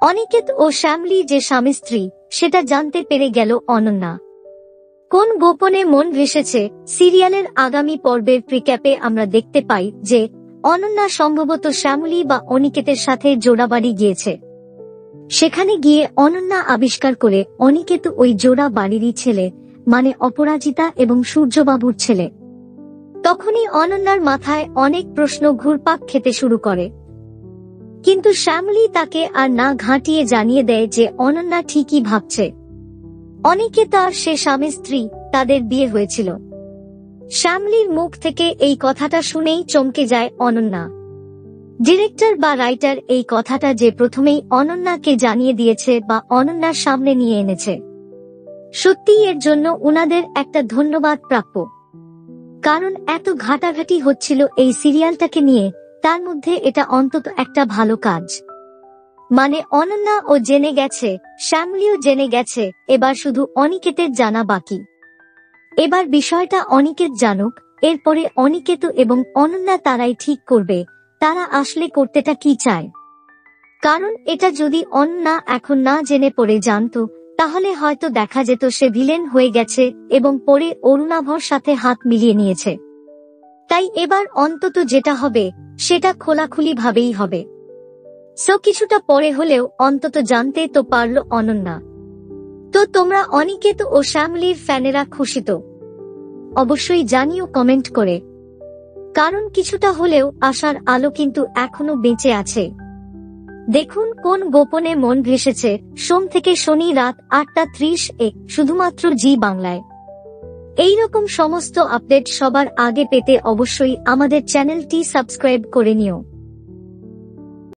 অনিকেত ও শ্যামলী যে স্বামী স্ত্রী সেটা জানতে পেরে গেল অনন্যা। কোন গোপনে মন ভেসেছে সিরিয়ালের আগামী পর্বের প্রিক্যাপে আমরা দেখতে পাই যে অনন্যা সম্ভবত শ্যামলী বা অনিকেতের সাথে জোড়াবাড়ি গিয়েছে। সেখানে গিয়ে অনন্যা আবিষ্কার করে অনিকেত ওই জোড়া বাড়িরই ছেলে, মানে অপরাজিতা এবং সূর্যবাবুর ছেলে। তখনই অনন্যার মাথায় অনেক প্রশ্ন ঘুরপাক খেতে শুরু করে, কিন্তু শ্যামলী তাকে আর না ঘাঁটিয়ে জানিয়ে দেয় যে অনন্যা ঠিকই ভাবছে অনিকেত আর সে স্বামী স্ত্রী, তাদের বিয়ে হয়েছিল। শ্যামলীর মুখ থেকে এই কথাটা শুনেই চমকে যায় অনন্যা। ডিরেক্টর বা রাইটার এই কথাটা যে প্রথমেই অনন্যাকে জানিয়ে দিয়েছে বা অনন্যার সামনে নিয়ে এনেছে, সত্যিই এর জন্য উনাদের একটা ধন্যবাদ প্রাপ্য। কারণ এত ঘাটাঘাটি হচ্ছিল এই সিরিয়ালটাকে নিয়ে, তার মধ্যে এটা অন্তত একটা ভালো কাজ। মানে অনন্যা ও জেনে গেছে, শ্যামলীও জেনে গেছে, এবার শুধু অনিকেতের জানা বাকি। এবার বিষয়টা অনিকেত জানুক, এরপরে অনিকেত এবং অনন্যা তারাই ঠিক করবে তারা আসলে করতেটা কি চায়। কারণ এটা যদি অনন্যা এখন না জেনে পড়ে জানতো, তাহলে হয়তো দেখা যেত সে ভিলেন হয়ে গেছে এবং পরে অরুণাভর সাথে হাত মিলিয়ে নিয়েছে। তাই এবার অন্তত যেটা হবে সেটা খোলাখুলি ভাবেই হবে। সো কিছুটা পরে হলেও অন্তত জানতে তো পারল অনন্যা। তো তোমরা অনিকেত ও শ্যামলীর ফ্যানেরা খুশি তো? অবশ্যই জানিও কমেন্ট করে, কারণ কিছুটা হলেও আশার আলো কিন্তু এখনো বেঁচে আছে। দেখুন কোন গোপনে মন ভেসেছে, সোম থেকে শনি রাত 8:30 শুধুমাত্র জি বাংলায়। এইরকম সমস্ত আপডেট সবার আগে পেতে অবশ্যই আমাদের চ্যানেলটি সাবস্ক্রাইব করে নিও।